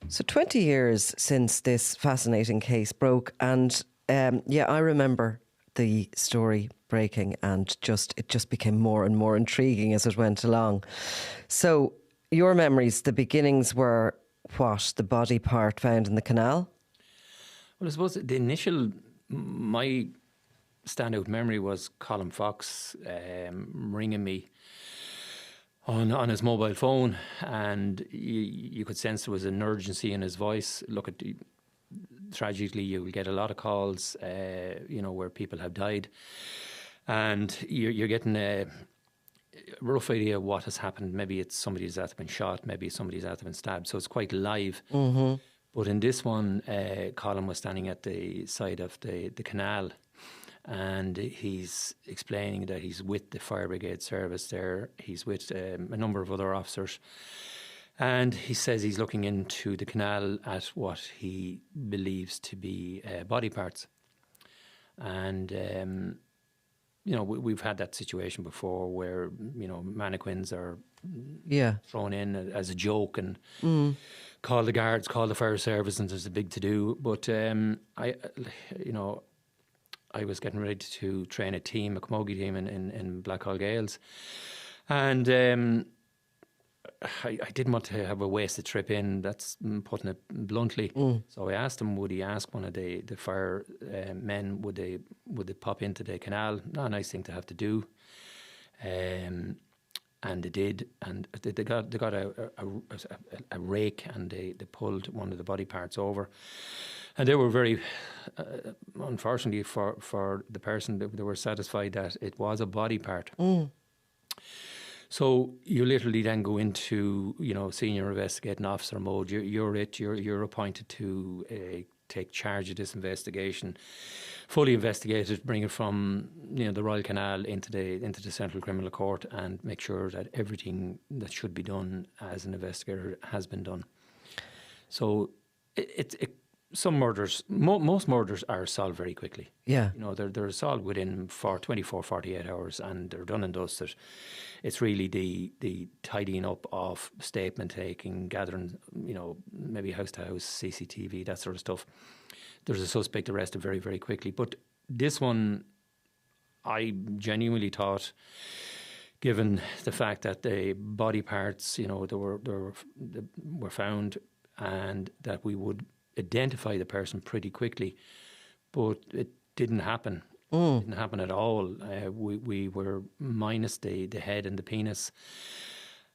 So 20 years since this fascinating case broke, and I remember the story breaking, and it just became more and more intriguing as it went along. So your memories, the beginnings were what? The body part found in the canal? Well, I suppose my standout memory was Colin Fox ringing me on his mobile phone, and you could sense there was an urgency in his voice. Tragically, you will get a lot of calls, where people have died, and you're getting a rough idea of what has happened. Maybe it's somebody's that been shot, maybe somebody's that been stabbed, so it's quite live. Mm-hmm. But in this one, Colin was standing at the side of the canal, and he's explaining that he's with the fire brigade service there. He's with a number of other officers. And he says he's looking into the canal at what he believes to be body parts. And, we've had that situation before where, mannequins are thrown in as a joke and call the guards, call the fire service, and there's a big to-do. But I was getting ready to train a camogie team in Blackhall Gales. And I didn't want to have a wasted trip in, that's putting it bluntly. So I asked him, would he ask one of the fire men, would they pop into the canal? Not a nice thing to have to do. And they did, and they got a rake, and they pulled one of the body parts over. And they were very, unfortunately for the person, they were satisfied that it was a body part. So you literally then go into, senior investigating officer mode. You're appointed to take charge of this investigation, fully investigate it, bring it from the Royal Canal into the Central Criminal Court, and make sure that everything that should be done as an investigator has been done. So some murders, most murders are solved very quickly. Yeah. They're solved within 24, 48 hours, and they're done and dusted. It's really the tidying up of statement taking, gathering, maybe house to house, CCTV, that sort of stuff. There's a suspect arrested very, very quickly. But this one, I genuinely thought, given the fact that the body parts, they were found, and that we would identify the person pretty quickly, but it didn't happen. It didn't happen at all. We were minus the head and the penis.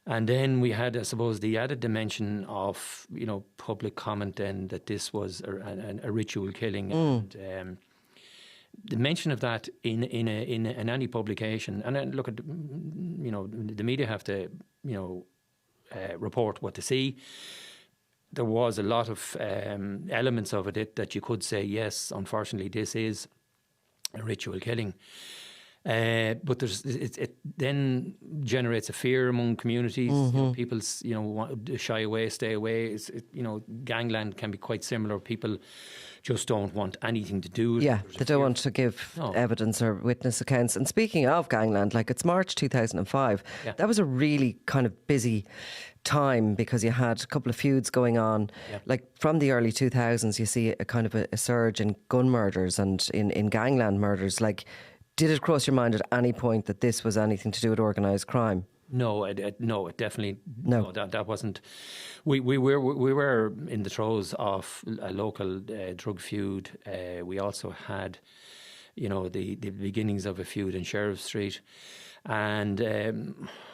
And then we had, I suppose, the added dimension of, public comment then that this was a ritual killing. And the mention of that in any publication, and then look at, the media have to, report what they see. There was a lot of elements of it that you could say, yes, unfortunately, this is a ritual killing. But it then generates a fear among communities. People, want to shy away, stay away. Gangland can be quite similar. People just don't want anything to do with it. Yeah, they don't want to give evidence or witness accounts. And speaking of gangland, it's March 2005. Yeah. That was a really kind of busy time because you had a couple of feuds going on. Yeah. From the early 2000s, you see a kind of a surge in gun murders and in gangland murders. Did it cross your mind at any point that this was anything to do with organised crime? No, it definitely no. That wasn't. We were in the throes of a local drug feud. We also had, the beginnings of a feud in Sheriff Street, and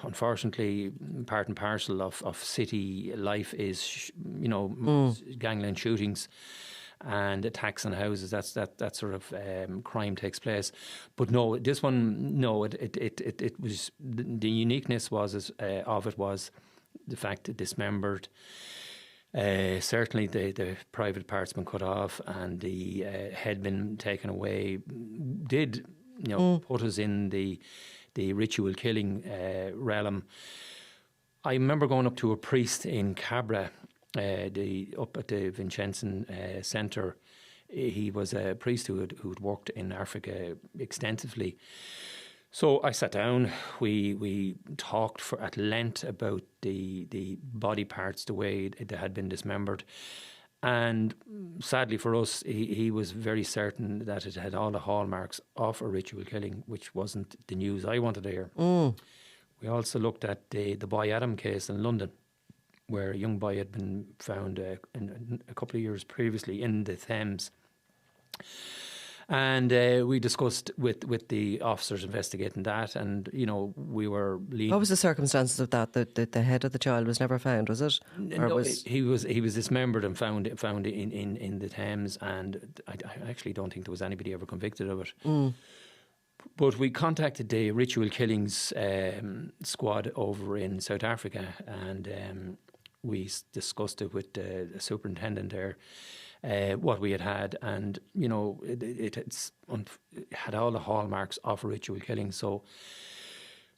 unfortunately, part and parcel of city life is gangland shootings and attacks on houses. That sort of crime takes place. But no, this one, no. It was the uniqueness was of it was the fact that dismembered. Certainly, the private parts been cut off and the head been taken away. Did put us in the ritual killing realm. I remember going up to a priest in Cabra. Up at the Vincenzen Centre. He was a priest who'd worked in Africa extensively. So I sat down. We talked at length about the body parts, the way they had been dismembered, and sadly for us, he was very certain that it had all the hallmarks of a ritual killing, which wasn't the news I wanted to hear. We also looked at the boy Adam case in London, where a young boy had been found a couple of years previously in the Thames. And we discussed with the officers investigating that, and we were leading. What was the circumstances of that? The head of the child was never found, was it? No, he was dismembered and found in the Thames, and I actually don't think there was anybody ever convicted of it. But we contacted the ritual killings squad over in South Africa, and we discussed it with the superintendent there. What we had, and it had all the hallmarks of a ritual killing. So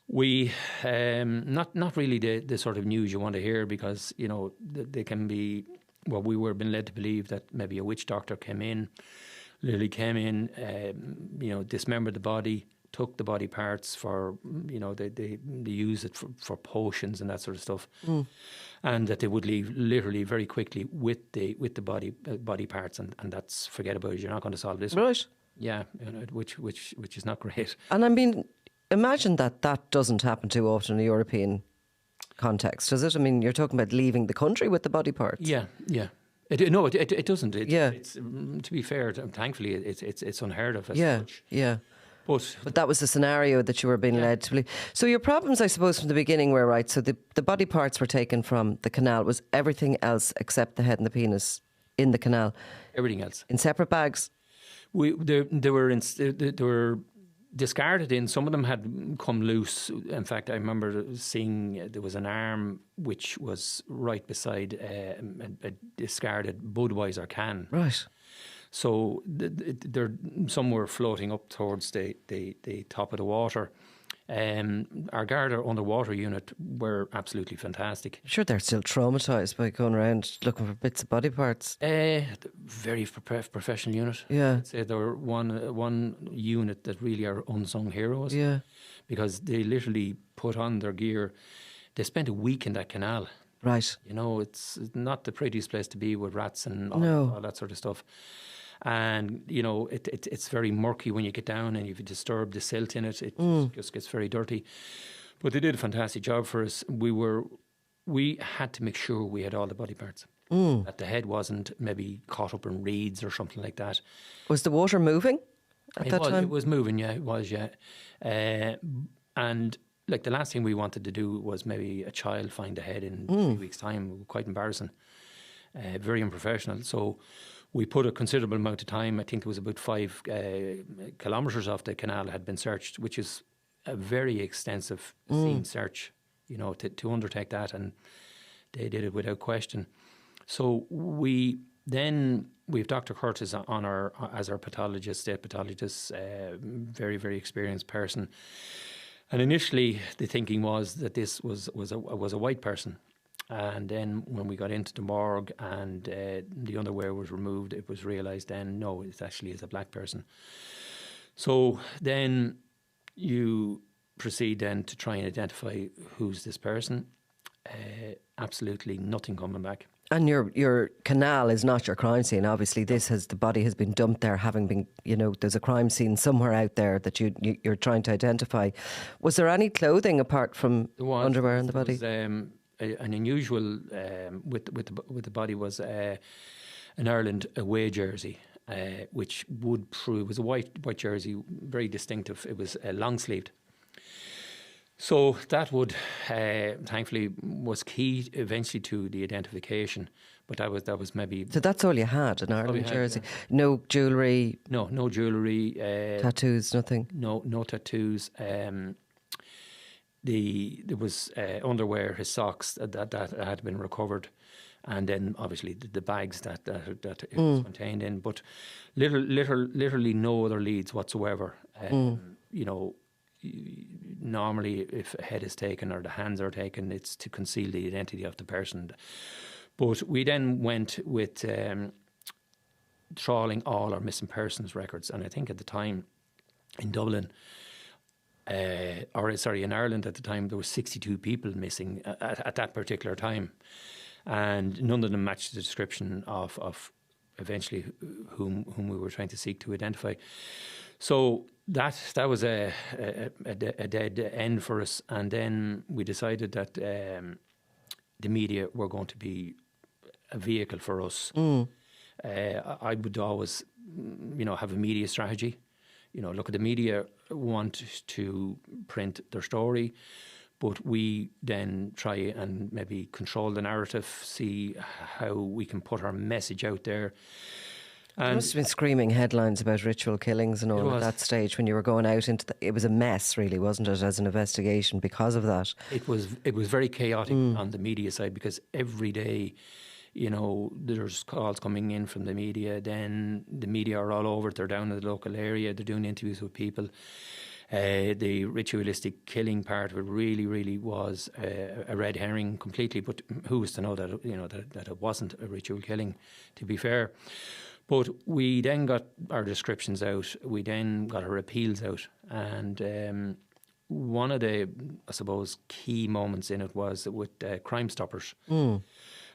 we not really the sort of news you want to hear, because they can be. Well, we were being led to believe that maybe a witch doctor literally came in, dismembered the body, took the body parts for, they use it for potions and that sort of stuff, and that they would leave literally very quickly with the body parts, and that's, forget about it. You're not going to solve this, right? Yeah, which is not great. And I mean, imagine that doesn't happen too often in a European context, does it? I mean, you're talking about leaving the country with the body parts. Yeah. It doesn't. It's, to be fair, thankfully, it's unheard of as such. Yeah. But that was the scenario that you were being led to believe. So your problems, I suppose, from the beginning were, right, so the body parts were taken from the canal. Was everything else except the head and the penis in the canal? Everything else. In separate bags? They were discarded in. Some of them had come loose. In fact, I remember seeing there was an arm which was right beside a discarded Budweiser can. Right. So some were floating up towards the top of the water. Our Garda underwater unit were absolutely fantastic. Sure, they're still traumatised by going around looking for bits of body parts. Very professional unit. Yeah. I'd say there were one unit that really are unsung heroes. Yeah. Because they literally put on their gear. They spent a week in that canal. Right. It's not the prettiest place to be with rats and all that sort of stuff. And, it's very murky when you get down, and if you disturb the silt in it, it just gets very dirty. But they did a fantastic job for us. We had to make sure we had all the body parts. That the head wasn't maybe caught up in reeds or something like that. Was the water moving at that time? It was moving, yeah, it was, yeah. And like the last thing we wanted to do was maybe a child find a head in 3 weeks' time. Quite embarrassing. Very unprofessional. So we put a considerable amount of time. I think it was about 5 kilometres off the canal had been searched, which is a very extensive scene search, to undertake that, and they did it without question. So we've Dr. Curtis as our pathologist, state pathologist, very, very experienced person. And initially the thinking was that this was a white person. And then when we got into the morgue and the underwear was removed, it was realised then, no, it actually is a black person. So then you proceed then to try and identify who's this person. Absolutely nothing coming back. And your canal is not your crime scene. Obviously, the body has been dumped there, having been, there's a crime scene somewhere out there that you're trying to identify. Was there any clothing apart from underwear on the body? An unusual with the body was an Ireland away jersey, which would prove, it was a white jersey, very distinctive. It was long sleeved. So that would, thankfully, was key eventually to the identification. But that was maybe. So that's all you had, an Ireland jersey. Yeah. No jewellery. No jewellery. Tattoos, nothing. No tattoos. There was underwear, his socks that had been recovered, and then obviously the bags that it was contained in. But literally no other leads whatsoever. Normally, if a head is taken or the hands are taken, it's to conceal the identity of the person. But we then went with trawling all our missing persons records, and I think at the time in Dublin, in Ireland at the time, there were 62 people missing at that particular time. And none of them matched the description of eventually whom we were trying to seek to identify. So that was a dead end for us. And then we decided that the media were going to be a vehicle for us. I would always, have a media strategy. Look, at the media want to print their story, but we then try and maybe control the narrative, see how we can put our message out there. And there must have been screaming headlines about ritual killings and all at that stage when you were going out into it was a mess, really, wasn't it, as an investigation because of that? It was very chaotic on the media side, because every day, there's calls coming in from the media. Then the media are all over it. They're down in the local area. They're doing interviews with people. The ritualistic killing part of it really, really was a red herring completely. But who was to know that that it wasn't a ritual killing? To be fair, but we then got our descriptions out. We then got our appeals out, and one of the, I suppose, key moments in it was with Crime Stoppers.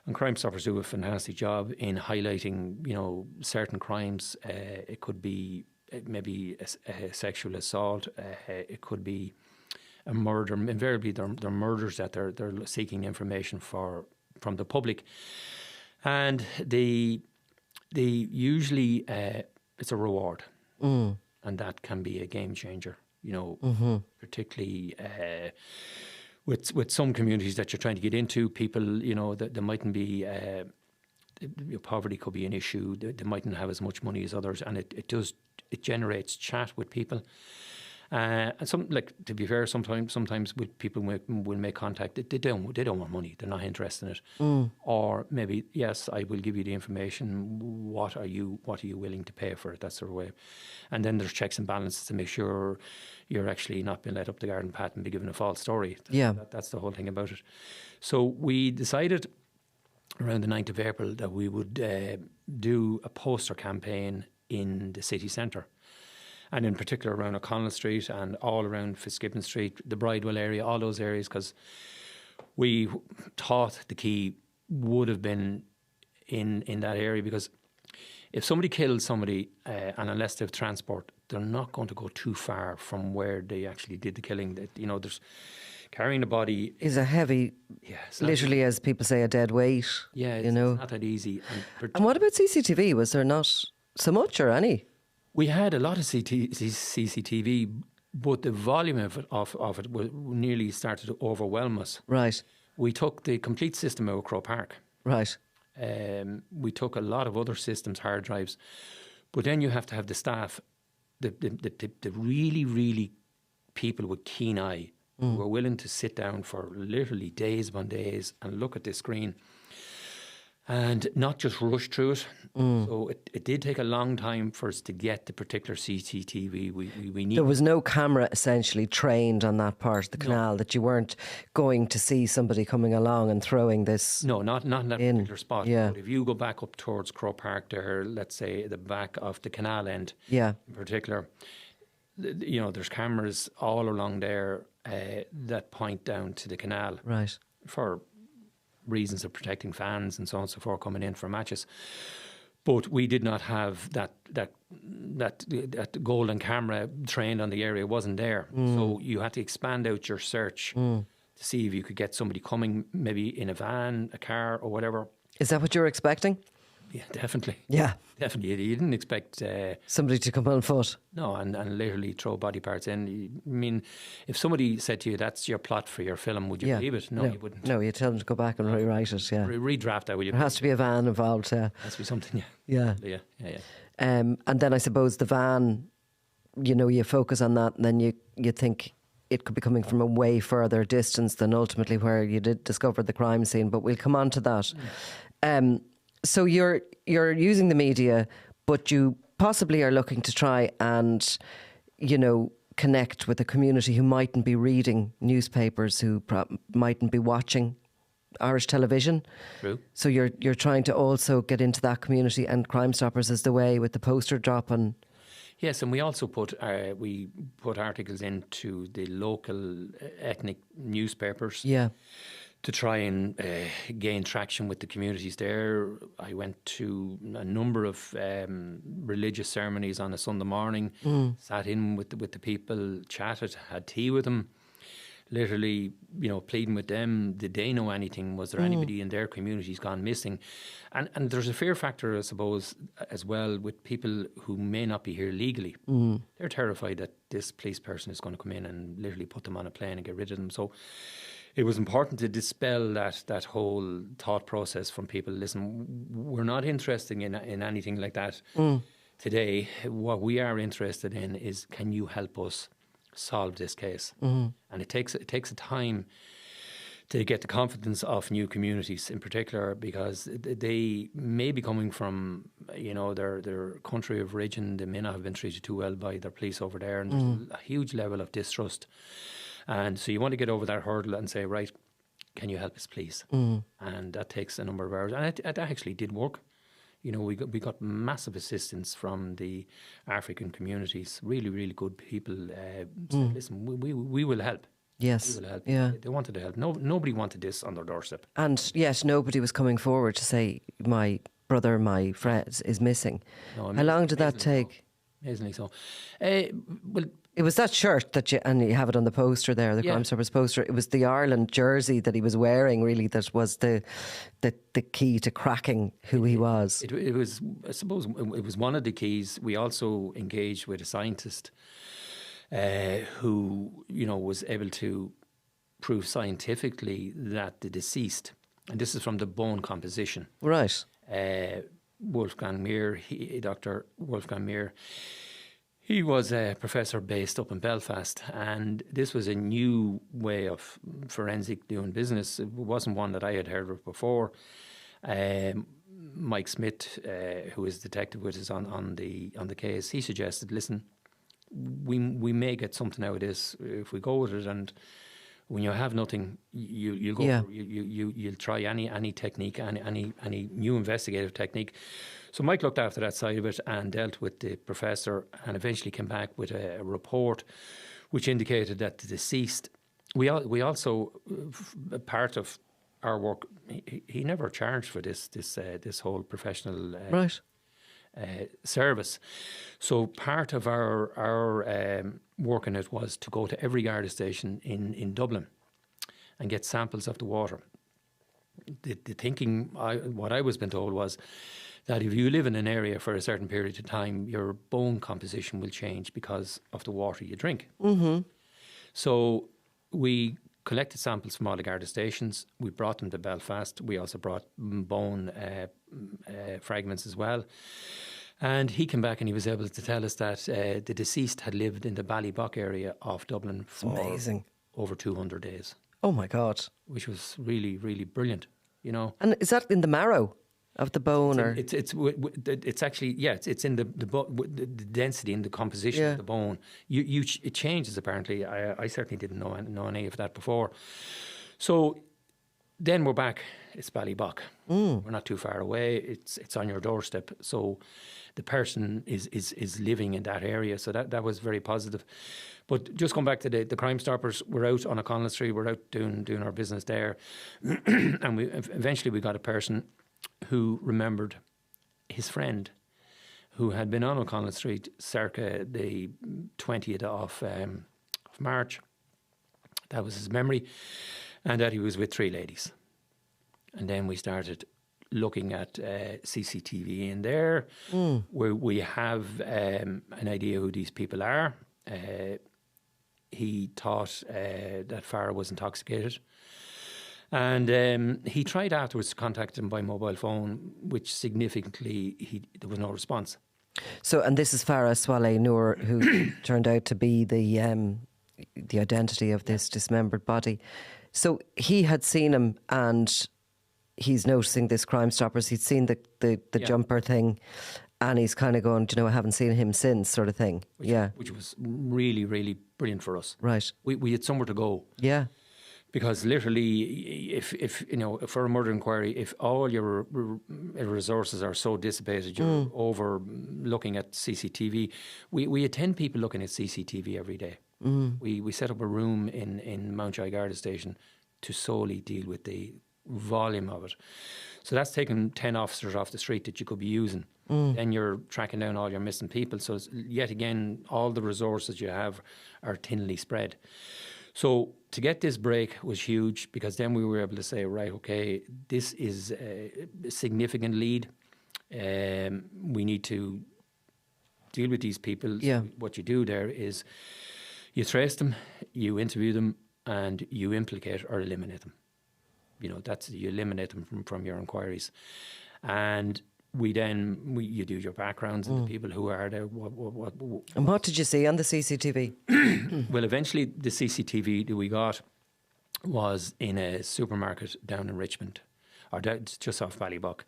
And Crime Stoppers do a fantastic job in highlighting, certain crimes. It could be maybe a sexual assault. It could be a murder. Invariably, they're murders that they're seeking information from the public, and they usually it's a reward, and that can be a game changer. Particularly. With some communities that you're trying to get into, people, that there mightn't be, poverty could be an issue. They mightn't have as much money as others, and it generates chat with people. And to be fair, sometimes people will make contact. They don't want money. They're not interested in it. Or maybe, yes, I will give you the information. What are you willing to pay for it? That sort of way. And then there's checks and balances to make sure you're actually not being led up the garden path and be given a false story. That's the whole thing about it. So we decided around the 9th of April that we would do a poster campaign in the city centre. And in particular around O'Connell Street and all around Fitzgibbon Street, the Bridewell area, all those areas, because we thought the key would have been in that area, because if somebody kills somebody, and unless they have transport, they're not going to go too far from where they actually did the killing. There's carrying the body is a heavy, literally, as people say, a dead weight. Yeah, it's not that easy. And what about CCTV? Was there not so much or any? We had a lot of CCTV, but the volume of it nearly started to overwhelm us. Right. We took the complete system out of Croke Park. Right. We took a lot of other systems, hard drives, but then you have to have the staff, the really, really people with keen eye who are willing to sit down for literally days upon days and look at this screen and not just rush through it. So it did take a long time for us to get the particular CCTV we need. There was no camera essentially trained on that part of the canal, that you weren't going to see somebody coming along and throwing this. No, not in that particular spot. Yeah. But if you go back up towards Croke Park there, let's say the back of the canal end, in particular, there's cameras all along there that point down to the canal. Right. For reasons of protecting fans and so on and so forth coming in for matches. But we did not have that golden camera trained on the area. It wasn't there. So you had to expand out your search to see if you could get somebody coming maybe in a van, a car or whatever. Is that what you were expecting? Yeah, definitely. Yeah. Definitely. You didn't expect... somebody to come on foot. No, and literally throw body parts in. I mean, if somebody said to you, that's your plot for your film, would you believe it? No, you wouldn't. No, you'd tell them to go back and rewrite it, Redraft that, would you? There has to be a van involved, There has to be something, Yeah. And then I suppose the van, you focus on that, and then you think it could be coming from a way further distance than ultimately where you did discover the crime scene, but we'll come on to that. So you're using the media, but you possibly are looking to try and, connect with a community who mightn't be reading newspapers, who mightn't be watching Irish television. True. So you're trying to also get into that community, and Crime Stoppers is the way with the poster drop and... Yes, and we also put articles into the local ethnic newspapers. Yeah. To try and gain traction with the communities there. I went to a number of religious ceremonies on a Sunday morning, sat in with the people, chatted, had tea with them, literally, pleading with them. Did they know anything? Was there anybody in their communities gone missing? And there's a fear factor, I suppose, as well with people who may not be here legally. They're terrified that this police person is going to come in and literally put them on a plane and get rid of them. So it was important to dispel that whole thought process from people. Listen, we're not interested in anything like that today. What we are interested in is, can you help us solve this case? And it takes a time to get the confidence of new communities in particular, because they may be coming from their country of origin. They may not have been treated too well by their police over there, and there's a huge level of distrust. And so you want to get over that hurdle and say, right, can you help us, please? And that takes a number of hours. And it actually did work. We got massive assistance from the African communities, really, really good people. Said, listen, we will help. Yes. We will help. Yeah. They wanted to help. Nobody wanted this on their doorstep. And yet nobody was coming forward to say, my brother, my friend is missing. No, how long did that take? Amazingly so. Well, it was that shirt and you have it on the poster there, the Crime Stoppers poster. It was the Ireland jersey that he was wearing, really, that was the key to cracking who he was. It was, I suppose, it was one of the keys. We also engaged with a scientist who, was able to prove scientifically that the deceased, and this is from the bone composition. Right. Wolfgang Muir, Dr. Wolfgang Muir, he was a professor based up in Belfast, and this was a new way of forensic doing business. It wasn't one that I had heard of before. Mike Smith, who is detective with us on the case, he suggested, listen, we may get something out of this if we go with it, and when you have nothing, you'll go. You'll try any technique, any new investigative technique. So Mike looked after that side of it and dealt with the professor, and eventually came back with a report which indicated that the deceased. We also part of our work. He never charged for this whole professional right. Service. So part of our work in it was to go to every Garda station in Dublin and get samples of the water. The thinking, what I was being told, was that if you live in an area for a certain period of time, your bone composition will change because of the water you drink. So we collected samples from all the Garda stations. We brought them to Belfast. We also brought bone fragments as well. And he came back and he was able to tell us that the deceased had lived in the Ballybock area of Dublin for over 200 days. Oh my God. Which was really, really brilliant, And is that in the marrow of the bone? It's actually, it's in the density and the composition of the bone. It changes apparently. I certainly didn't know any of that before. So then we're back. It's Ballybock. We're not too far away. It's on your doorstep. So the person is living in that area. So that was very positive. But just going back to the Crime Stoppers, we're out on O'Connell Street. We're out doing our business there, and eventually we got a person who remembered his friend who had been on O'Connell Street circa the 20th of March. That was his memory, and that he was with three ladies. And then we started looking at CCTV in there, where we have an idea who these people are. He thought that Farah was intoxicated. And he tried afterwards to contact him by mobile phone, which significantly there was no response. So, and this is Farah Swaleh Noor, who turned out to be the identity of this dismembered body. So he had seen him, and he's noticing this Crime Stoppers. He'd seen the jumper thing, and he's kind of going, I haven't seen him since, sort of thing. Which was really, really brilliant for us. Right. We had somewhere to go. Yeah. Because literally, if you know, for a murder inquiry, if all your resources are so dissipated, you're over looking at CCTV. We attend people looking at CCTV every day. We set up a room in Mountjoy Garda Station to solely deal with the volume of it. So that's taking 10 officers off the street that you could be using. Then you're tracking down all your missing people. So yet again, all the resources you have are thinly spread. So to get this break was huge, because then we were able to say, right, okay, this is a significant lead. We need to deal with these people. Yeah. So what you do there is you trace them, you interview them, and you implicate or eliminate them. You know, you eliminate them from your inquiries. And you do your backgrounds and the people who are there. And what did you see on the CCTV? Well, eventually the CCTV that we got was in a supermarket down in Richmond, or just off Ballybuck.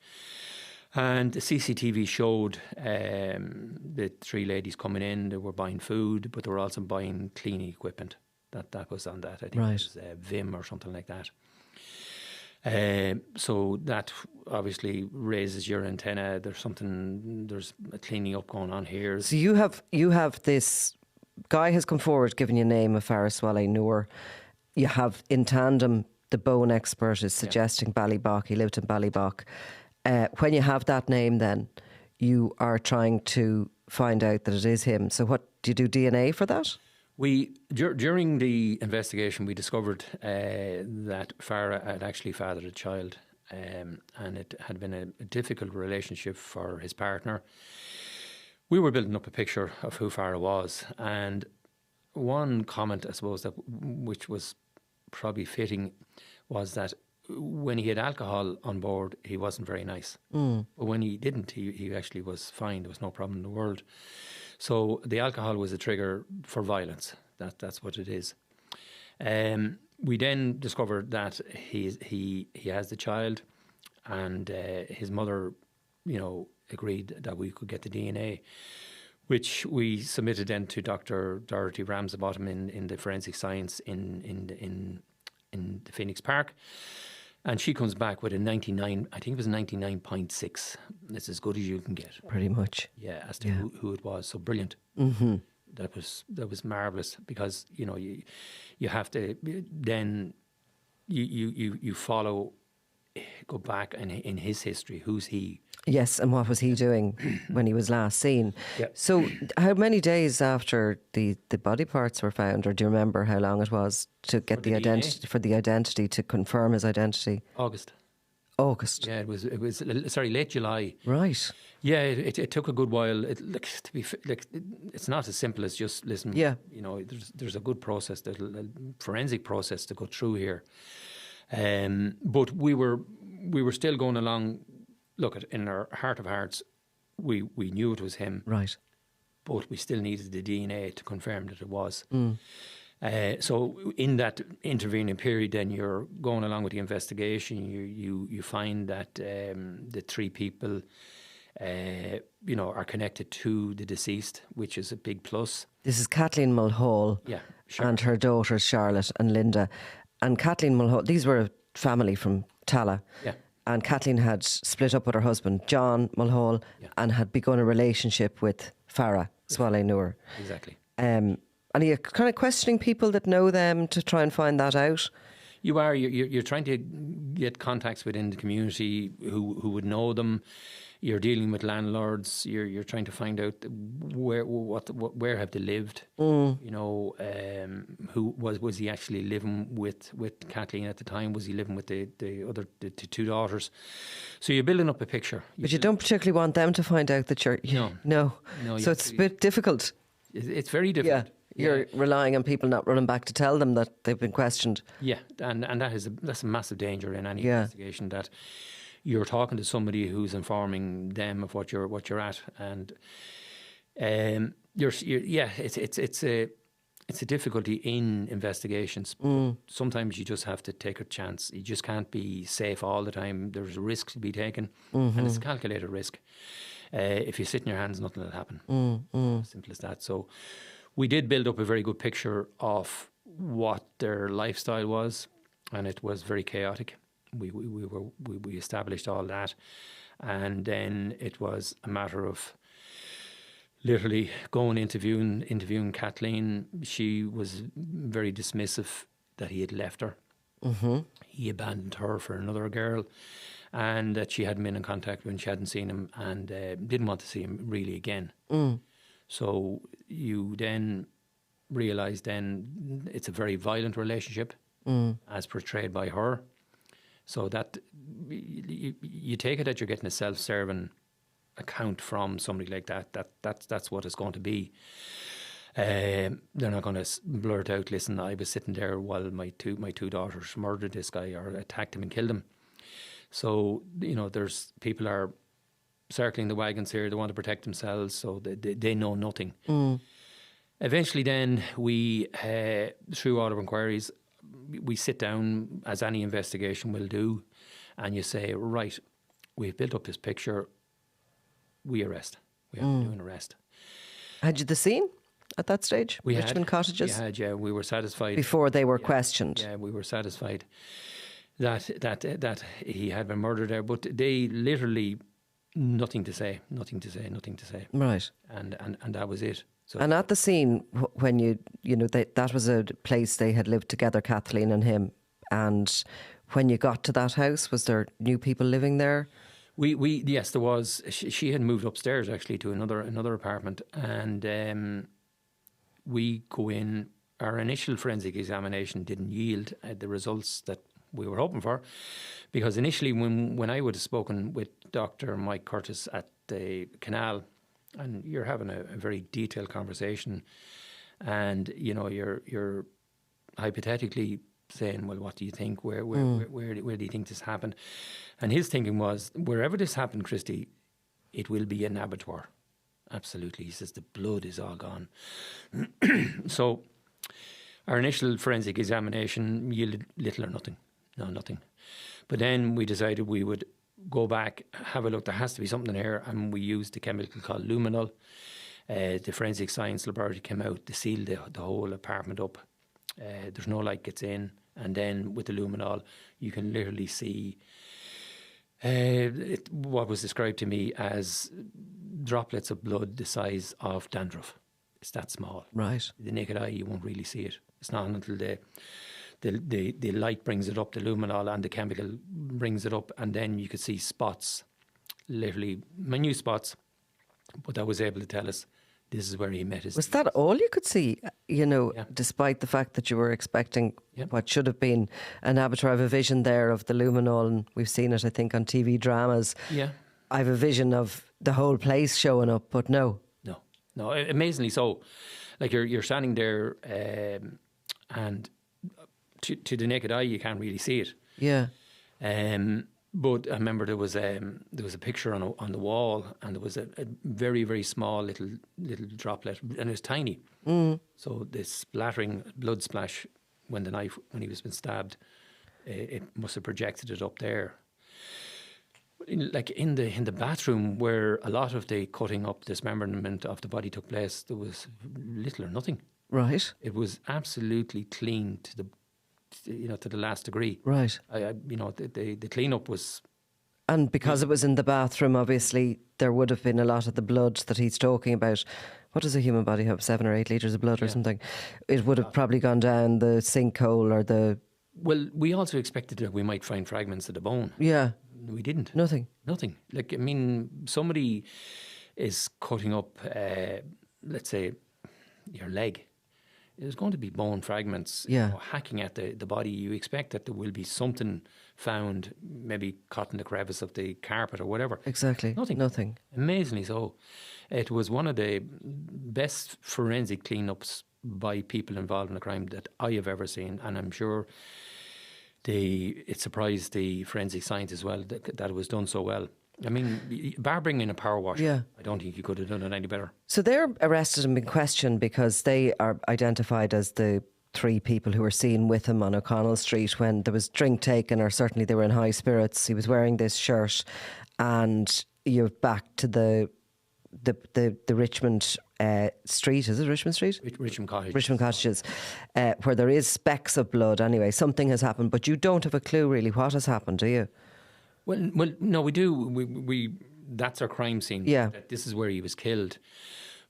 And the CCTV showed the three ladies coming in. They were buying food, but they were also buying cleaning equipment. That was on that. I think it was Vim or something like that. So that obviously raises your antenna. There's a cleaning up going on here. So you have this guy has come forward, given you a name of Farah Swaleh Noor. You have in tandem the bone expert is suggesting Ballybock. He lived in Ballybock. When you have that name, then you are trying to find out that it is him. So what do you do, DNA for that? During the investigation, we discovered that Farah had actually fathered a child, and it had been a difficult relationship for his partner. We were building up a picture of who Farah was, and one comment, I suppose, which was probably fitting, was that when he had alcohol on board, he wasn't very nice. But when he didn't, he actually was fine. There was no problem in the world. So the alcohol was a trigger for violence. That's what it is. We then discovered that he has the child, and his mother, agreed that we could get the DNA, which we submitted then to Dr. Dorothy Ramsabottom in the forensic science in the Phoenix Park. And she comes back with a 99, I think it was 99.6. It's as good as you can get. Pretty much. Yeah, as to who it was. So brilliant. That was marvellous, because, you have to, then you follow, go back in his history. Who's he? Yes, and what was he doing when he was last seen? Yep. So how many days after the body parts were found, or do you remember how long it was to get the identity, to confirm his identity? August. Yeah, it was late July. Right. Yeah, it took a good while. It's not as simple as just listen. Yeah. There's a good process, a forensic process to go through here. But we were still going along. Look, in our heart of hearts, we knew it was him. Right. But we still needed the DNA to confirm that it was. So in that intervening period, then you're going along with the investigation. You find that the three people, are connected to the deceased, which is a big plus. This is Kathleen Mulhall, and her daughters Charlotte and Linda. And Kathleen Mulhall, these were a family from Tala. Yeah. And Kathleen had split up with her husband, John Mulhall, and had begun a relationship with Farah Swaleh Noor. Exactly. And are you kind of questioning people that know them to try and find that out? You are. You're trying to get contacts within the community who would know them. You're dealing with landlords. You're trying to find out where have they lived. Who was he actually living with Kathleen at the time? Was he living with the two daughters? So you're building up a picture. But you don't particularly want them to find out that you're... No. So it's a bit difficult. It's very difficult. Yeah. You're relying on people not running back to tell them that they've been questioned. Yeah, and that's a massive danger in any investigation, that you're talking to somebody who's informing them of what you're at, and it's a difficulty in investigations. Sometimes you just have to take a chance. You just can't be safe all the time. There's a risk to be taken, and it's a calculated risk. If you sit in your hands, nothing will happen. Simple as that. So we did build up a very good picture of what their lifestyle was. and it was very chaotic. We established all that, and then it was a matter of literally going interviewing Kathleen. She was very dismissive that he had left her. Mm-hmm. He abandoned her for another girl, and that she hadn't been in contact when she hadn't seen him, and didn't want to see him really again. So you then realise then it's a very violent relationship, as portrayed by her. So that you take it that you're getting a self-serving account from somebody like that. That's what it's going to be. They're not going to blurt out, listen, I was sitting there while my two daughters murdered this guy or attacked him and killed him. So, there's people are circling the wagons here. They want to protect themselves, so they know nothing. Eventually then we, through all our inquiries, we sit down, as any investigation will do, and you say, right, we've built up this picture, we arrest. We have to do an arrest. Had you the scene at that stage? Richmond Cottages? We had, yeah. We were satisfied. Before they were questioned? Yeah, we were satisfied that he had been murdered there, but they literally nothing to say. Right. And that was it. So, and at the scene, when that was a place they had lived together, Kathleen and him. And when you got to that house, was there new people living there? Yes, there was. She had moved upstairs actually to another apartment, and we go in. Our initial forensic examination didn't yield the results that we were hoping for, because initially when I would have spoken with Dr. Mike Curtis at the canal, and you're having a very detailed conversation, and you're hypothetically saying, well, what do you think? Where do you think this happened? And his thinking was, wherever this happened, Christy, it will be an abattoir. Absolutely. He says the blood is all gone. So our initial forensic examination yielded little or nothing. No, nothing. But then we decided we would go back, have a look. There has to be something here. And we used a chemical called luminol. The forensic science laboratory came out. They sealed the whole apartment up. There's no light gets in. And then with the luminol, you can literally see what was described to me as droplets of blood the size of dandruff. It's that small. Right. The naked eye, you won't really see it. It's not until the light brings it up, the luminol and the chemical brings it up, and then you could see spots, literally minute spots. But that was able to tell us this is where he met his... Was that all you could see, despite the fact that you were expecting what should have been an abattoir? I have a vision there of the luminol, and we've seen it, I think, on TV dramas. Yeah. I have a vision of the whole place showing up, but no. No, amazingly so. Like you're standing there and to the naked eye you can't really see it. Yeah. But I remember there was a picture on the wall, and there was a very, very small little droplet, and it was tiny. So this splattering blood splash when he was been stabbed, it must have projected it up there. In the bathroom where a lot of the cutting up, dismemberment of the body took place, there was little or nothing. Right. It was absolutely clean to the last degree. Right. The cleanup was. And because it was in the bathroom, obviously there would have been a lot of the blood that he's talking about. What does a human body have? 7 or 8 litres of blood or something? It would have probably gone down the sinkhole or the. Well, we also expected that we might find fragments of the bone. Yeah. We didn't. Nothing. Like, I mean, somebody is cutting up, let's say, your leg. There's going to be bone fragments. Yeah. Hacking at the body. You expect that there will be something found, maybe caught in the crevice of the carpet or whatever. Exactly. Nothing. Amazingly so. It was one of the best forensic cleanups by people involved in a crime that I have ever seen, and I'm sure it surprised the forensic science as well that it was done so well. I mean, bar bringing in a power washer, I don't think you could have done it any better. So they're arrested and been questioned because they are identified as the 3 people who were seen with him on O'Connell Street when there was drink taken, or certainly they were in high spirits. He was wearing this shirt, and you're back to the the Richmond Street, is it Richmond Street? Richmond Cottage. Richmond Cottages, where there is specks of blood anyway. Something has happened, but you don't have a clue really what has happened, do you? Well, no, we do. We that's our crime scene. Yeah. That this is where he was killed.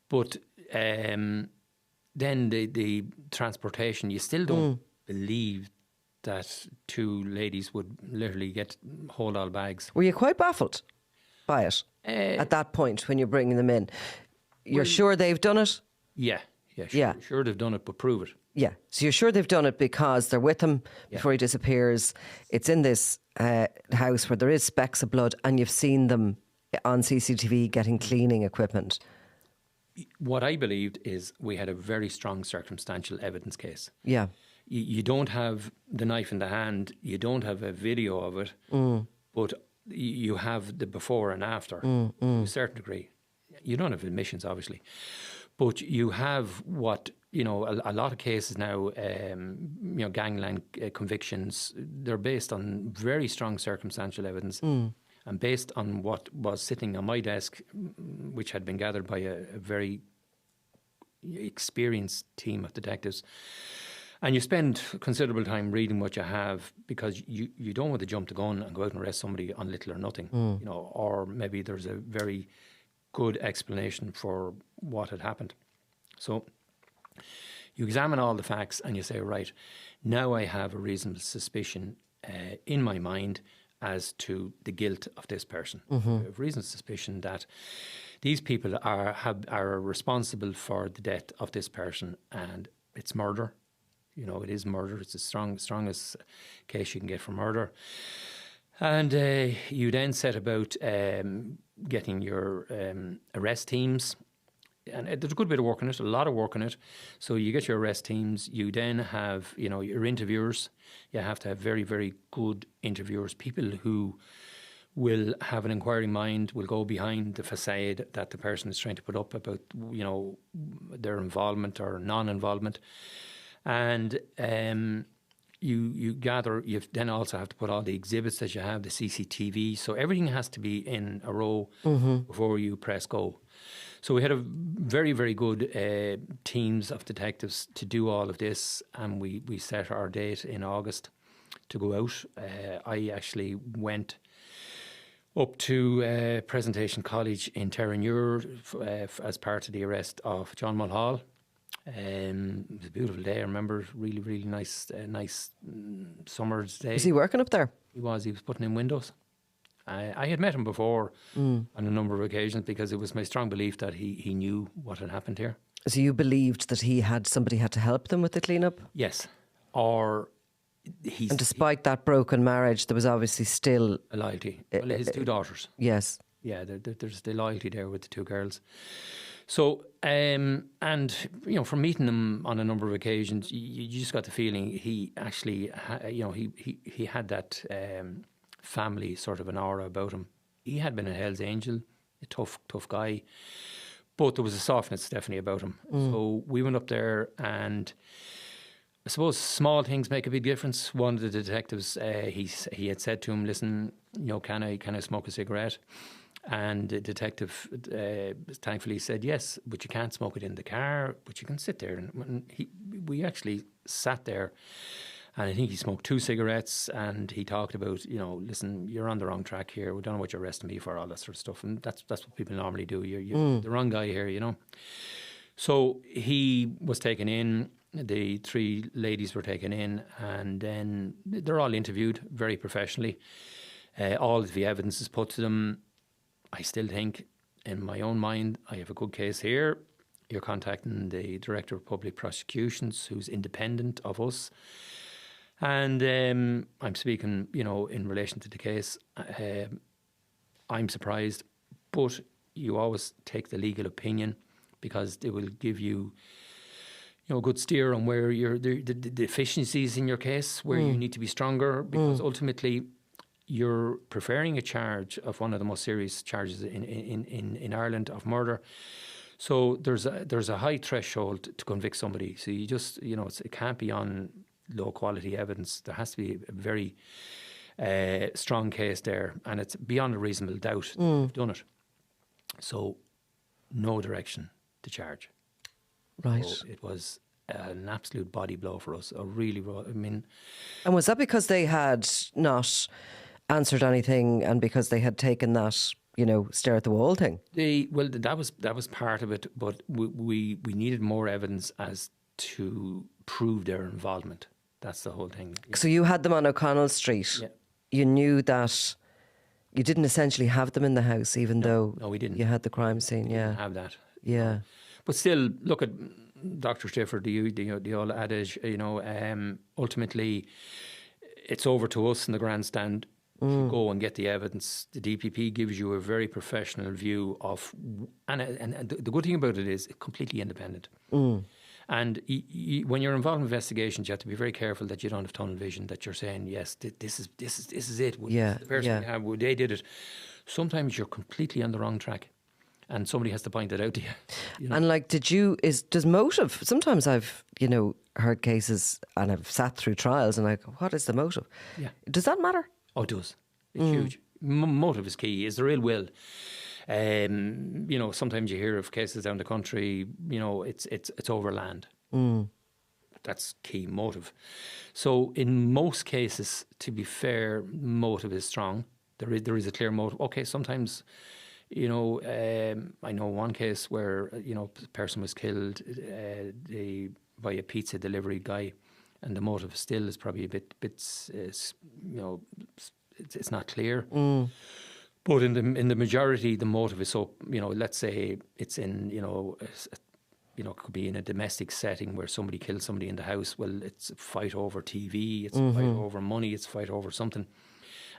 But then the transportation, you still don't believe that two ladies would literally hold all bags. Were you quite baffled by it at that point when you're bringing them in? You're sure they've done it? Yeah, sure they've done it, but prove it. Yeah, so you're sure they've done it because they're with him before he disappears. It's in this house where there is specks of blood, and you've seen them on CCTV getting cleaning equipment. What I believed is we had a very strong circumstantial evidence case. Yeah. You don't have the knife in the hand, you don't have a video of it, but you have the before and after to a certain degree. You don't have admissions, obviously, but you have what, a lot of cases now, gangland convictions, they're based on very strong circumstantial evidence. And based on what was sitting on my desk, which had been gathered by a very experienced team of detectives, and you spend considerable time reading what you have because you don't want to jump the gun and go out and arrest somebody on little or nothing, or maybe there's a very good explanation for what had happened. So you examine all the facts and you say, right, now I have a reasonable suspicion in my mind as to the guilt of this person. I have reasonable suspicion that these people are responsible for the death of this person, and it's murder. It is murder. It's the strongest case you can get for murder. And you then set about getting your arrest teams. And there's a good bit of work on it, a lot of work on it. So you get your arrest teams. You then have, your interviewers. You have to have very, very good interviewers, people who will have an inquiring mind, will go behind the facade that the person is trying to put up about, their involvement or non-involvement. And you gather, you then also have to put all the exhibits that you have, the CCTV. So everything has to be in a row before you press go. So we had a very, very good teams of detectives to do all of this, and we set our date in August to go out. I actually went up to Presentation College in Terranure as part of the arrest of John Mulhall. It was a beautiful day. I remember really, really nice summer's day. Was he working up there? He was putting in windows. I had met him before on a number of occasions because it was my strong belief that he knew what had happened here. So you believed that somebody had to help them with the cleanup? Yes. Or and despite that broken marriage, there was obviously still a loyalty. Well, his two daughters. Yes. Yeah, there's the loyalty there with the two girls. So, and, from meeting him on a number of occasions, you just got the feeling he actually, he had that family sort of an aura about him. He had been a Hell's Angel, a tough guy, but there was a softness definitely about him. So we went up there, and I suppose small things make a big difference. One of the detectives, he had said to him, listen, can I smoke a cigarette? And the detective thankfully said yes, but you can't smoke it in the car, but you can sit there. And we actually sat there, and I think he smoked 2 cigarettes, and he talked about, listen, you're on the wrong track here. We don't know what you're arresting me for, all that sort of stuff. And that's what people normally do. You're the wrong guy here, So he was taken in. The 3 ladies were taken in, and then they're all interviewed very professionally. All of the evidence is put to them. I still think, in my own mind, I have a good case here. You're contacting the Director of Public Prosecutions, who's independent of us. And I'm speaking, in relation to the case. I'm surprised, but you always take the legal opinion because it will give you, a good steer on where the deficiencies in your case, where you need to be stronger, because ultimately you're preferring a charge of one of the most serious charges in Ireland of murder. So there's a high threshold to convict somebody. So you just, it can't be on low quality evidence. There has to be a very strong case there, and it's beyond a reasonable doubt you've done it. So no direction to charge. Right. So it was an absolute body blow for us. And was that because they had not answered anything, and because they had taken that, stare at the wall thing? That was part of it, but we needed more evidence as to prove their involvement. That's the whole thing. So you had them on O'Connell Street. Yeah. You knew that you didn't essentially have them in the house, even though we didn't. You had the crime scene. We didn't have that. Yeah. But still, look at Dr. Stiffer, the old adage, ultimately it's over to us in the grandstand to go and get the evidence. The DPP gives you a very professional view of, and the good thing about it is it's completely independent. And when you're involved in investigations, you have to be very careful that you don't have tunnel vision, that you're saying, yes, this is it. Yeah, the person we have, they did it. Sometimes you're completely on the wrong track, and somebody has to point it out to you. And does motive, sometimes I've, heard cases and I've sat through trials and I go, what is the motive? Yeah. Does that matter? Oh, it does. It's huge. Motive is key. Is the real will. Sometimes you hear of cases down the country, it's over land. That's key, motive. So in most cases, to be fair, motive is strong. There is a clear motive. Okay, sometimes, I know one case where, a person was killed by a pizza delivery guy, and the motive still is probably a bit it's not clear. But in the majority, the motive is so, let's say it's in, it could be in a domestic setting where somebody kills somebody in the house. Well, it's a fight over TV, it's a fight over money, it's a fight over something.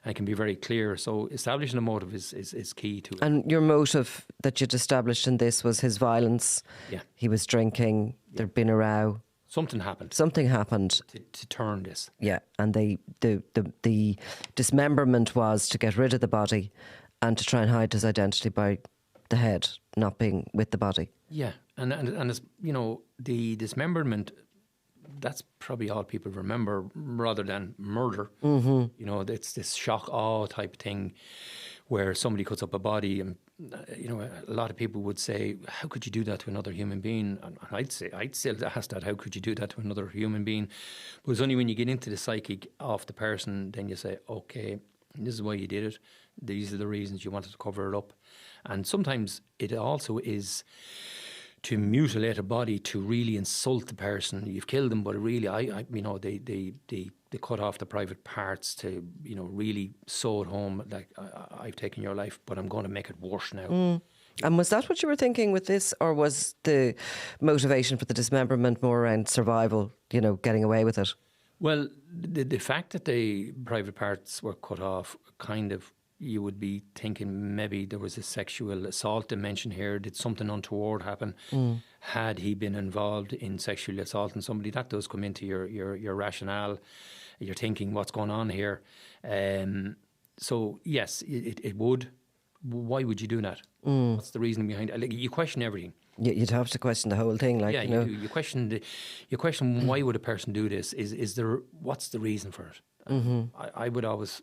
And it can be very clear. So establishing a motive is key to it. And your motive that you'd established in this was his violence. Yeah. He was drinking, there'd been a row. Something happened. To turn this. Yeah, and the dismemberment was to get rid of the body and to try and hide his identity by the head not being with the body. Yeah, and it's, the dismemberment, that's probably all people remember rather than murder. It's this shock awe type thing where somebody cuts up a body and, a lot of people would say, how could you do that to another human being? And I'd still ask that, how could you do that to another human being? But it's only when you get into the psychic of the person, then you say, okay, this is why you did it. These are the reasons you wanted to cover it up. And sometimes it also is to mutilate a body, to really insult the person. You've killed them, but really, they cut off the private parts to, really sew it home. Like, I've taken your life, but I'm going to make it worse now. And was that what you were thinking with this, or was the motivation for the dismemberment more around survival, getting away with it? Well, the fact that the private parts were cut off, kind of, you would be thinking maybe there was a sexual assault dimension here. Did something untoward happen? Had he been involved in sexually assaulting somebody? That does come into your rationale. You're thinking, what's going on here? So, yes, it would. Why would you do that? What's the reason behind it? Like, you question everything. You'd have to question the whole thing. You question why would a person do this? Is there, what's the reason for it? I would always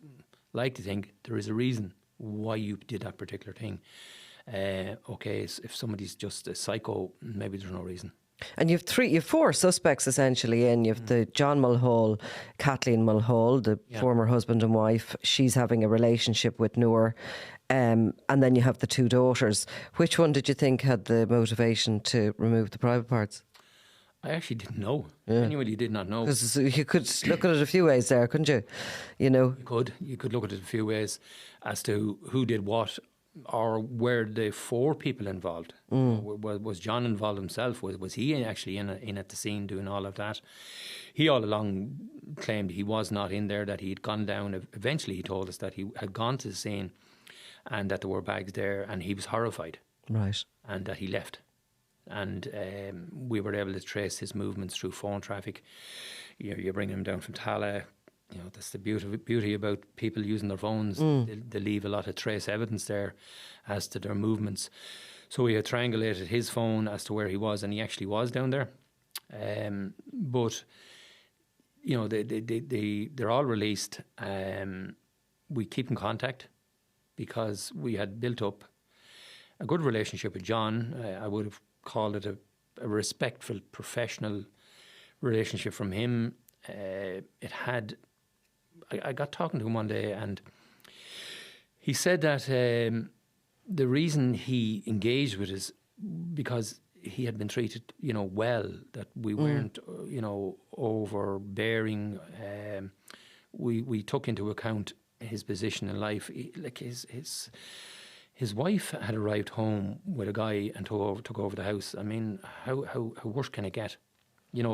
like to think there is a reason why you did that particular thing. If somebody's just a psycho, maybe there's no reason. And you've four suspects essentially in. You've the John Mulhall, Kathleen Mulhall, the former husband and wife. She's having a relationship with Noor. And then you have the two daughters. Which one did you think had the motivation to remove the private parts? I actually didn't know. Genuinely did not know. Because you could look at it a few ways there, couldn't you? You could look at it a few ways as to who did what, or were the four people involved. Was John involved himself? Was he actually in at the scene doing all of that? He all along claimed he was not in there, that he had gone down. Eventually he told us that he had gone to the scene and that there were bags there, and he was horrified. Right. And that he left. And we were able to trace his movements through phone traffic. You bring him down from Tala. That's the beauty about people using their phones. They leave a lot of trace evidence there as to their movements. So we had triangulated his phone as to where he was, and he actually was down there. But they're all released. We keep in contact because we had built up a good relationship with John. I would have called it a respectful, professional relationship from him. It had. I got talking to him one day, and he said that the reason he engaged with us because he had been treated, well. That we weren't, overbearing. We took into account his position in life. His wife had arrived home with a guy and took over the house. I mean, how worse can it get?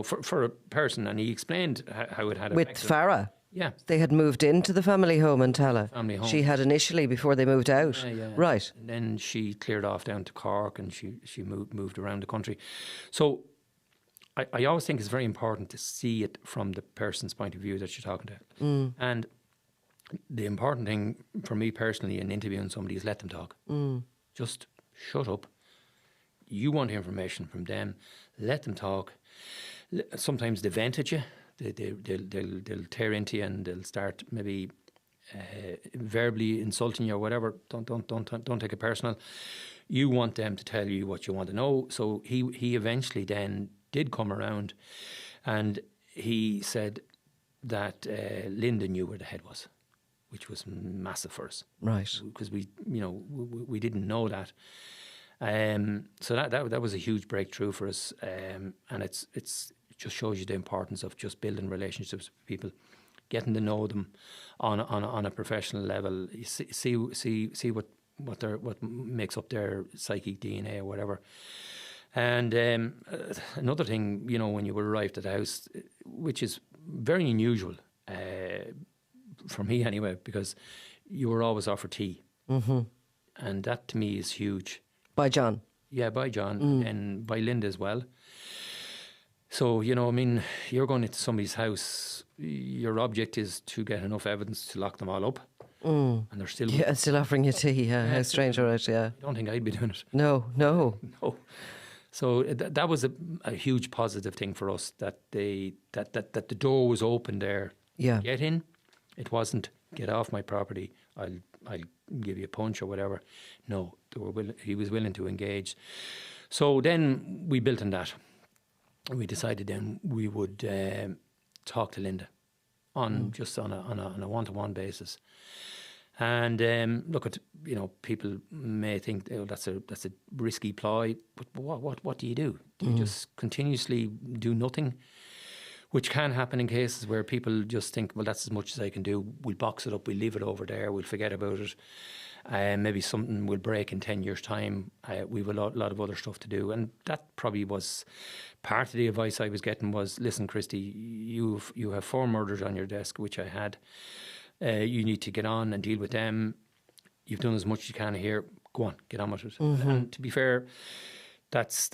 For a person, and he explained how it had with affected Farah. Yeah, they had moved into the family home in Tala. Family home. She had initially before they moved out. Yeah. Right. And then she cleared off down to Cork, and she moved around the country. So I always think it's very important to see it from the person's point of view that you're talking to. And the important thing for me personally in interviewing somebody is let them talk. Just shut up. You want information from them. Let them talk. Sometimes they vent at you. They'll tear into you, and they'll start maybe verbally insulting you or whatever. Don't take it personal. You want them to tell you what you want to know. So he eventually then did come around, and he said that Linda knew where the head was, which was massive for us. Right. Because we didn't know that. So that was a huge breakthrough for us. And it just shows you the importance of just building relationships with people, getting to know them on a professional level. You see what makes up their psychic DNA or whatever. And another thing, when you arrived at the house, which is very unusual for me anyway, because you were always offered tea. And that to me is huge. By John? Yeah, by John and by Linda as well. So, you're going into somebody's house, your object is to get enough evidence to lock them all up. And they're still... Yeah, still offering you tea, how strange, all right, yeah. I don't think I'd be doing it. No. So that was a huge positive thing for us, that the door was open there. Yeah. Get in. It wasn't, get off my property, I'll give you a punch or whatever. No, he was willing to engage. So then we built on that. We decided then we would talk to Linda just on a one-to-one basis. And look at, people may think that's a risky ploy, but what do you do? Do you just continuously do nothing? Which can happen in cases where people just think, well, that's as much as I can do. We'll box it up, we'll leave it over there, we'll forget about it. Maybe something will break in 10 years' time. We've a lot of other stuff to do. And that probably was part of the advice I was getting was, listen, Christy, you have 4 murders on your desk, which I had. You need to get on and deal with them. You've done as much as you can here. Go on, get on with it. And to be fair, that's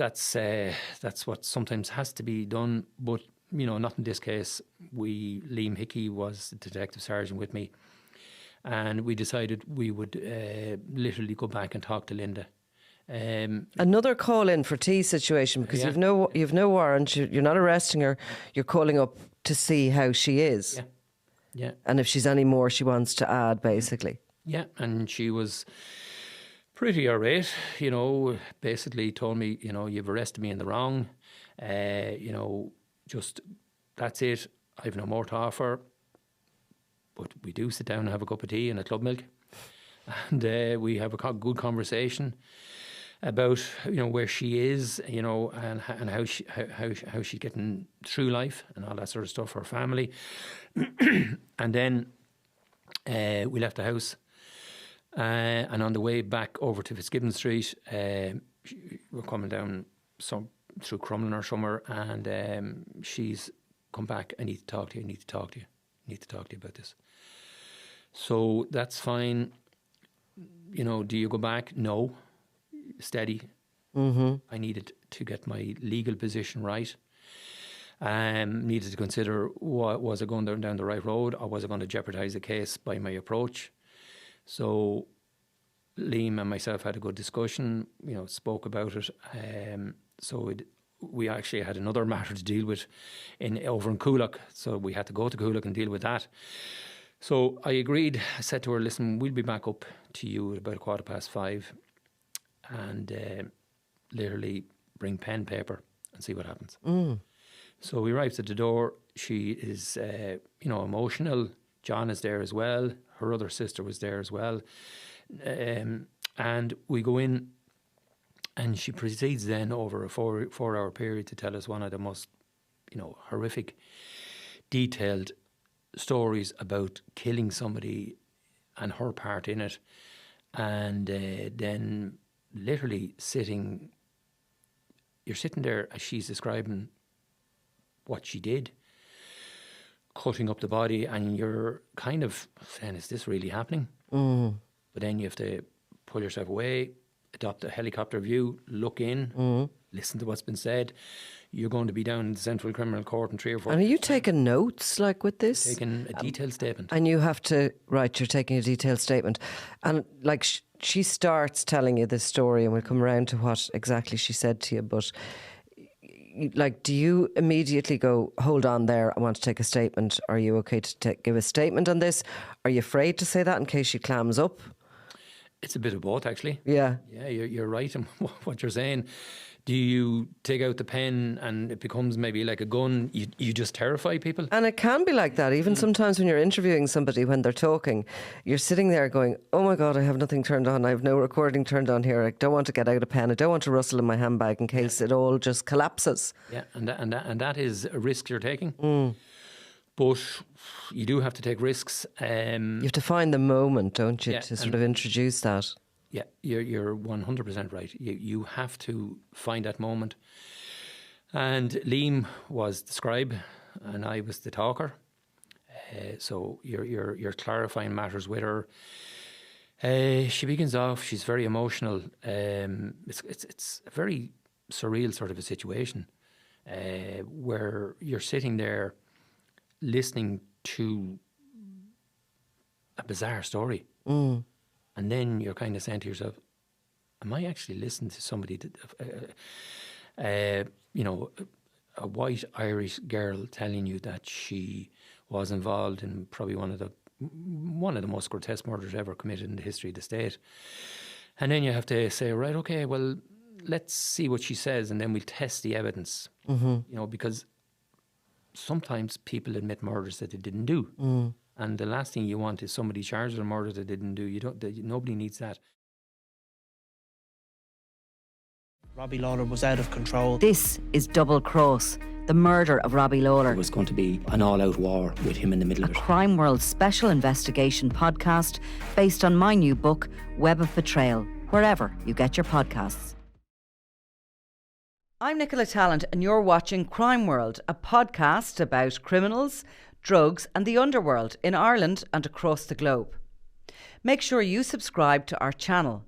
what sometimes has to be done. But not in this case. Liam Hickey was the detective sergeant with me, and we decided we would literally go back and talk to Linda. Another call in for tea situation, because you've no warrant. You're not arresting her. You're calling up to see how she is. Yeah. And if she's any more she wants to add, basically. Yeah, and she was pretty irate, basically told me, you've arrested me in the wrong, just, that's it, I've no more to offer. But we do sit down and have a cup of tea and a club milk, and we have a good conversation about, where she is, and how she's getting through life and all that sort of stuff, her family. And then we left the house, and on the way back over to Fitzgibbon Street, we're coming down through Crumlin or somewhere, and she's come back, I need to talk to you, I need to talk to you about this. So that's fine. Do you go back? No. Steady. I needed to get my legal position right. Needed to consider, was I going down the right road, or was I going to jeopardise the case by my approach? So Liam and myself had a good discussion, spoke about it. We actually had another matter to deal with over in Coolock, so we had to go to Coolock and deal with that. So I agreed. I said to her, listen, we'll be back up to you at about 5:15. and literally bring pen, paper, and see what happens. So we arrived at the door. She is, emotional. John is there as well. Her other sister was there as well. And we go in, and she proceeds then over a four-hour period to tell us one of the most, horrific, detailed stories about killing somebody and her part in it. And then literally you're sitting there as she's describing what she did, cutting up the body, and you're kind of saying, is this really happening? But then you have to pull yourself away, adopt a helicopter view, look in, listen to what's been said. You're going to be down in the Central Criminal Court in 3 or 4 And are you taking notes like with this? Taking a detailed statement. And you have to, right, you're taking a detailed statement. And like she starts telling you this story, and we'll come around to what exactly she said to you, but like, do you immediately go, hold on there, I want to take a statement? Are you okay to give a statement on this? Are you afraid to say that in case she clams up? It's a bit of both, actually. Yeah. Yeah, you're right in what you're saying. Do you take out the pen and it becomes maybe like a gun? You just terrify people? And it can be like that. Even sometimes when you're interviewing somebody, when they're talking, you're sitting there going, oh my God, I have nothing turned on. I have no recording turned on here. I don't want to get out a pen. I don't want to rustle in my handbag in case it all just collapses. Yeah, and that is a risk you're taking. But you do have to take risks. You have to find the moment, don't you, to sort of introduce that. Yeah, you're 100% right. You have to find that moment. And Liam was the scribe, and I was the talker. So you're clarifying matters with her. She begins off. She's very emotional. It's a very surreal sort of a situation where you're sitting there listening to a bizarre story. And then you're kind of saying to yourself, am I actually listening to somebody, a white Irish girl telling you that she was involved in probably one of the most grotesque murders ever committed in the history of the state? And then you have to say, right, okay, well, let's see what she says, and then we'll test the evidence. Because sometimes people admit murders that they didn't do. And the last thing you want is somebody charged with a murder they didn't do. Nobody needs that. Robbie Lawler was out of control. This is Double Cross, the murder of Robbie Lawler. It was going to be an all-out war with him in the middle of it. A Crime World special investigation podcast based on my new book, Web of Betrayal, wherever you get your podcasts. I'm Nicola Tallant, and you're watching Crime World, a podcast about criminals, drugs and the underworld in Ireland and across the globe. Make sure you subscribe to our channel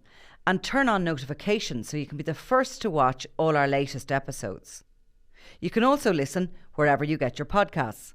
and turn on notifications so you can be the first to watch all our latest episodes. You can also listen wherever you get your podcasts.